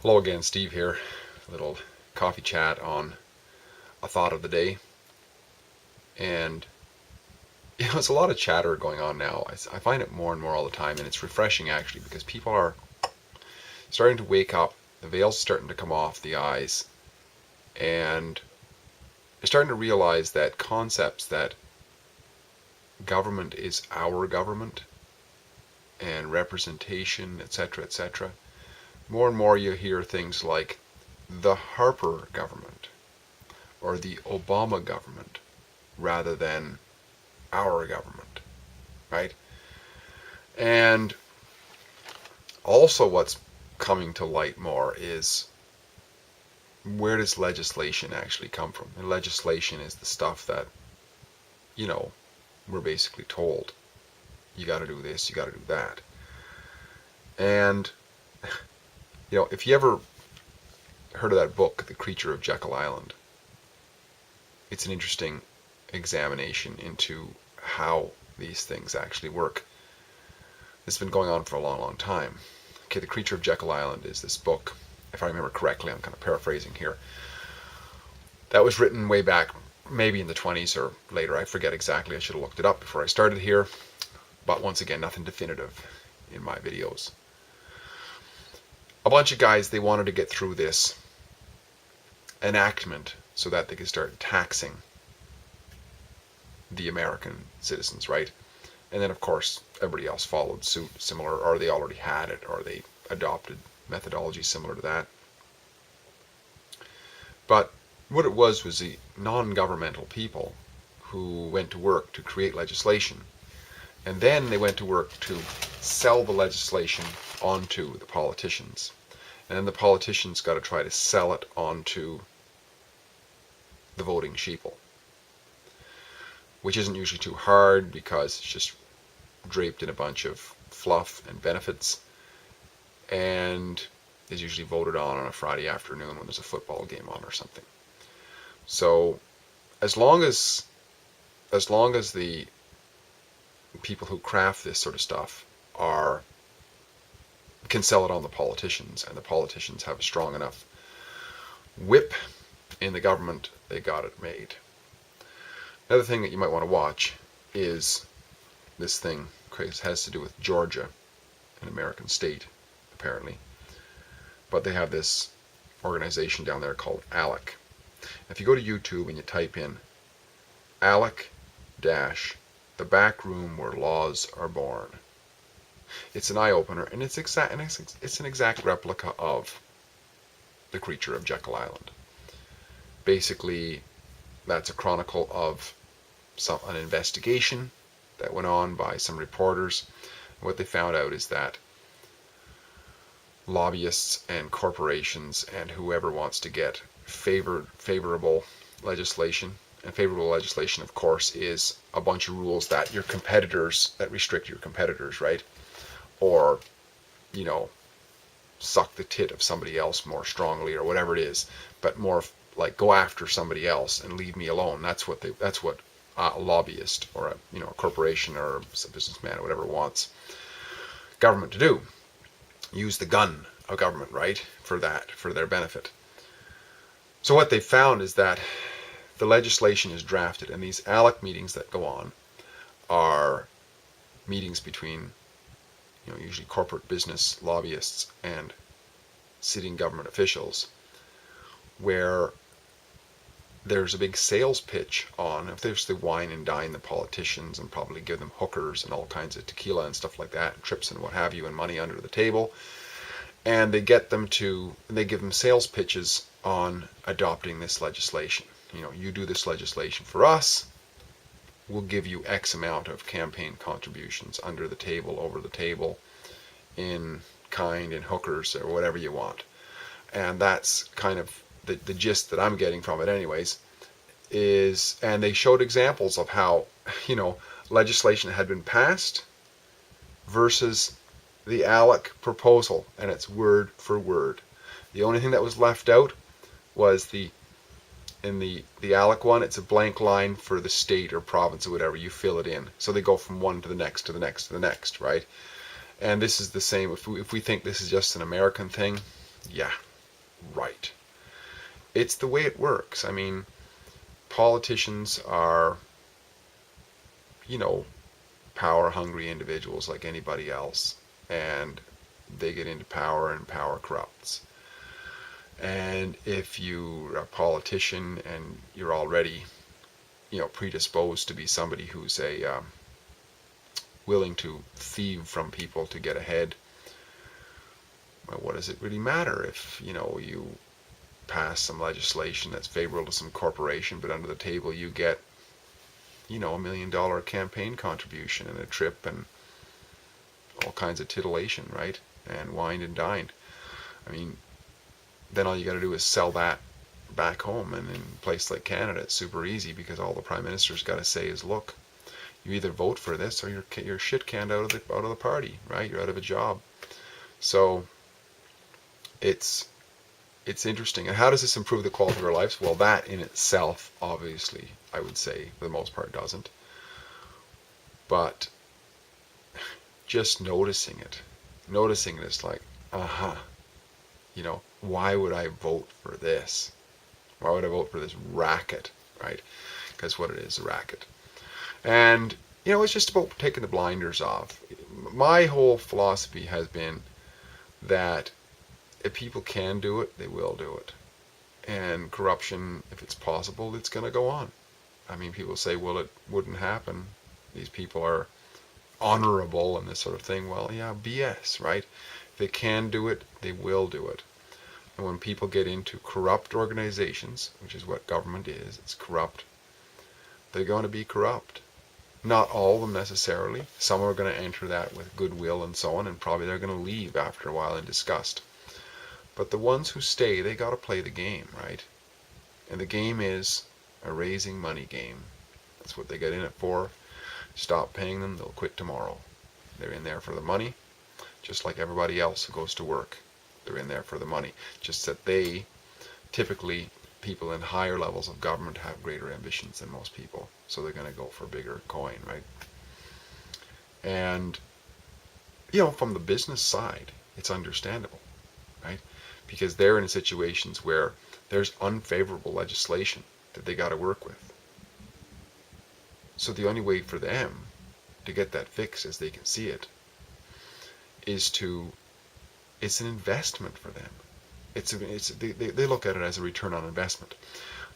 Hello again, Steve here. A little coffee chat on a thought of the day. And, there's a lot of chatter going on now. I find it more and more all the time, and it's refreshing actually because people are starting to wake up. The veil's starting to come off the eyes, and they're starting to realize that concepts that government is our government and representation, etc., etc. More and more you hear things like the Harper government or the Obama government rather than our government, right? And also what's coming to light more is where does legislation actually come from? And legislation is the stuff that, we're basically told. You got to do this, you got to do that. And, if you ever heard of that book, The Creature of Jekyll Island, it's an interesting examination into how these things actually work. This has been going on for a long, long time. Okay, The Creature of Jekyll Island is this book, if I remember correctly, I'm kind of paraphrasing here, that was written way back, maybe in the 20s or later. I forget exactly. I should have looked it up before I started here. But once again, nothing definitive in my videos. A bunch of guys, they wanted to get through this enactment so that they could start taxing the American citizens, right? And then, of course, everybody else followed suit, similar, or they already had it, or they adopted methodology similar to that. But what it was the non-governmental people who went to work to create legislation. And then they went to work to sell the legislation onto the politicians. And then the politicians got to try to sell it onto the voting sheeple, which isn't usually too hard because it's just draped in a bunch of fluff and benefits, and is usually voted on a Friday afternoon when there's a football game on or something. So as long as the people who craft this sort of stuff can sell it on the politicians, and the politicians have a strong enough whip in the government, they got it made. Another thing that you might want to watch is this thing. It has to do with Georgia, an American state, apparently. But they have this organization down there called ALEC. If you go to YouTube and you type in ALEC dash the back room where laws are born, it's an eye-opener, and it's an exact replica of The Creature of Jekyll Island. Basically, that's a chronicle of an investigation that went on by some reporters. And what they found out is that lobbyists and corporations and whoever wants to get favorable legislation, and favorable legislation, of course, is a bunch of rules that restrict your competitors, right? Or, suck the tit of somebody else more strongly, or whatever it is, but more like go after somebody else and leave me alone. That's what a lobbyist or a corporation or a businessman or whatever wants government to do. Use the gun of government, right, for their benefit. So what they found is that the legislation is drafted, and these ALEC meetings that go on are meetings between usually corporate business lobbyists and sitting government officials, where there's a big sales pitch on, if there's the wine and dine the politicians and probably give them hookers and all kinds of tequila and stuff like that, and trips and what have you, and money under the table, and they give them sales pitches on adopting this legislation. You do this legislation for us, we'll give you X amount of campaign contributions under the table, over the table, in kind, in hookers, or whatever you want. And that's kind of the gist that I'm getting from it anyways, and they showed examples of how, legislation had been passed versus the ALEC proposal, and it's word for word. The only thing that was left out was in the ALEC one, it's a blank line for the state or province or whatever. You fill it in. So they go from one to the next, to the next, to the next, right? And this is the same. If we think this is just an American thing, yeah, right. It's the way it works. I mean, politicians are, you know, power-hungry individuals like anybody else, and they get into power, and power corrupts. And if you're a politician and you're already, predisposed to be somebody who's willing to thieve from people to get ahead, well, what does it really matter if, you pass some legislation that's favorable to some corporation, but under the table you get, $1 million campaign contribution and a trip and all kinds of titillation, right? And wined and dined. I mean, then all you got to do is sell that back home, and in a place like Canada, it's super easy because all the prime minister's got to say is, look, you either vote for this or you're shit canned out of the party, right? You're out of a job. So it's interesting. And how does this improve the quality of our lives? Well, that in itself, obviously, I would say for the most part doesn't. But just noticing it is like, why would I vote for this? Why would I vote for this racket, right? Because what it is, a racket. And, it's just about taking the blinders off. My whole philosophy has been that if people can do it, they will do it. And corruption, if it's possible, it's going to go on. I mean, people say, well, it wouldn't happen. These people are honorable and this sort of thing. Well, yeah, BS, right? If they can do it, they will do it. And when people get into corrupt organizations, which is what government is, it's corrupt, they're going to be corrupt. Not all of them necessarily. Some are going to enter that with goodwill and so on, and probably they're going to leave after a while in disgust. But the ones who stay, they got to play the game, right? And the game is a raising money game. That's what they get in it for. Stop paying them, they'll quit tomorrow. They're in there for the money, just like everybody else who goes to work. They're in there for the money. Just that they, typically, people in higher levels of government have greater ambitions than most people. So they're going to go for a bigger coin, right? And, from the business side, it's understandable, right? Because they're in situations where there's unfavorable legislation that they got to work with. So the only way for them to get that fixed as they can see it is it's an investment for them. They look at it as a return on investment.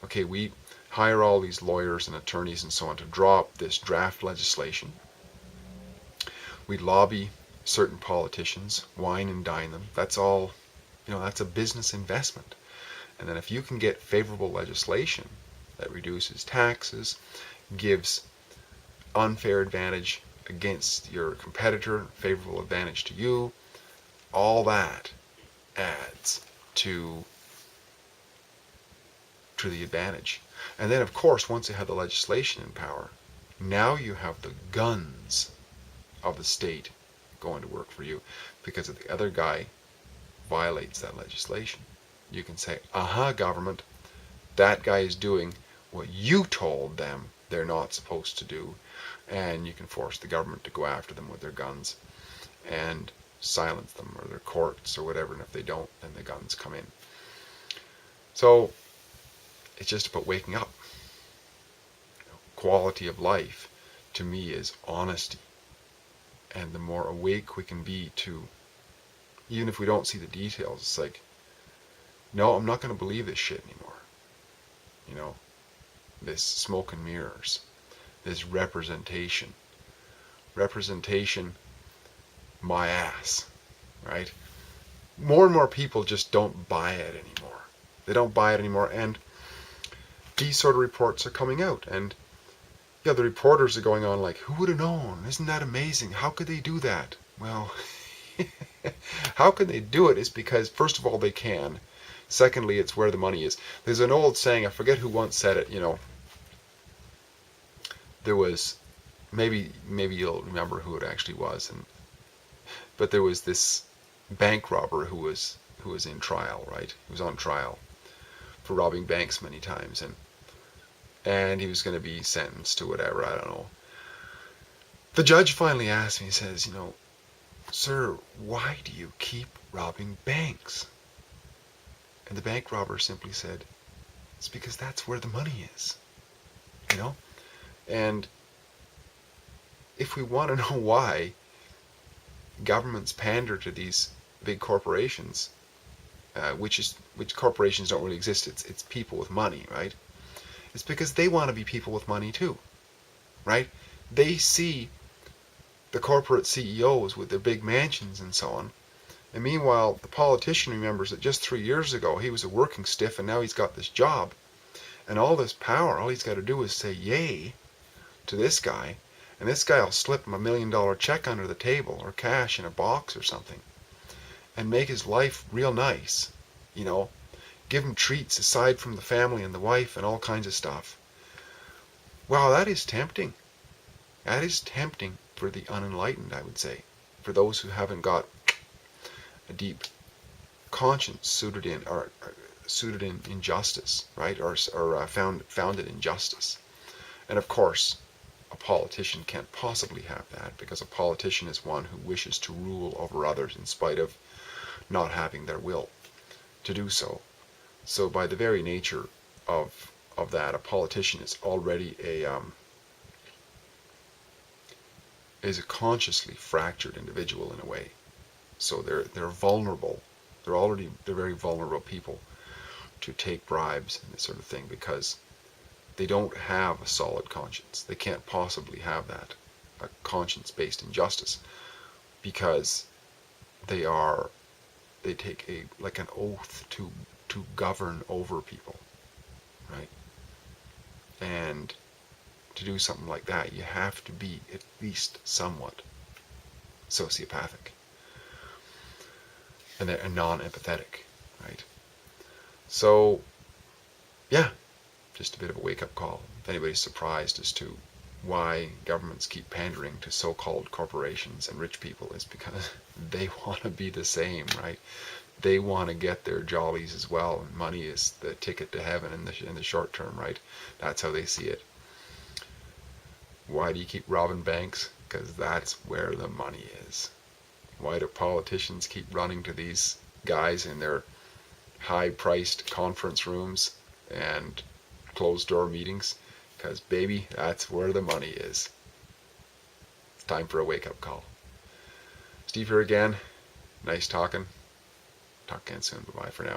Okay, we hire all these lawyers and attorneys and so on to draw up this draft legislation. We lobby certain politicians, wine and dine them. That's all, that's a business investment. And then if you can get favorable legislation that reduces taxes, gives unfair advantage against your competitor, favorable advantage to you, all that adds to the advantage. And then, of course, once you have the legislation in power, now you have the guns of the state going to work for you. Because if the other guy violates that legislation, you can say, government, that guy is doing what you told them they're not supposed to do. And you can force the government to go after them with their guns and silence them, or their courts or whatever. And if they don't, then the guns come in. So it's just about waking up. Quality of life to me is honesty. And the more awake we can be to, even if we don't see the details, it's like, no, I'm not going to believe this shit anymore. This smoke and mirrors, this representation, my ass, right? More and more people just don't buy it anymore. They don't buy it anymore, and these sort of reports are coming out, and the reporters are going on like, who would have known? Isn't that amazing? How could they do that? Well, how can they do it is because, first of all, they can. Secondly, it's where the money is. There's an old saying, I forget who once said it, there was, maybe you'll remember who it actually was, but there was this bank robber who was in trial, right? He was on trial for robbing banks many times, and he was going to be sentenced to whatever, I don't know. The judge finally asked me, he says, sir, why do you keep robbing banks? And the bank robber simply said, it's because that's where the money is, you know? And if we want to know why governments pander to these big corporations, which corporations don't really exist, it's people with money, right? It's because they want to be people with money too, right? They see the corporate CEOs with their big mansions and so on, and meanwhile the politician remembers that just 3 years ago he was a working stiff and now he's got this job and all this power. All he's got to do is say yay to this guy, and this guy will slip him $1 million check under the table or cash in a box or something and make his life real nice, you know, give him treats aside from the family and the wife and all kinds of stuff. Wow, that is tempting. That is tempting for the unenlightened, I would say, for those who haven't got a deep conscience suited in injustice, right, or founded in justice. And of course, a politician can't possibly have that, because a politician is one who wishes to rule over others in spite of not having their will to do so. So by the very nature of that, a politician is already is a consciously fractured individual in a way. So they're vulnerable. They're very vulnerable people to take bribes and this sort of thing, because they don't have a solid conscience. They can't possibly have that, a conscience based in justice, because they take like an oath to govern over people, right? And to do something like that, you have to be at least somewhat sociopathic and non-empathetic, right? So, yeah, just a bit of a wake-up call. If anybody's surprised as to why governments keep pandering to so-called corporations and rich people, it's because they want to be the same, right? They want to get their jollies as well, and money is the ticket to heaven in the short term, right? That's how they see it. Why do you keep robbing banks? Because that's where the money is. Why do politicians keep running to these guys in their high-priced conference rooms and closed-door meetings? Because, baby, that's where the money is. It's time for a wake-up call. Steve here again. Nice talking. Talk again soon. Bye-bye for now.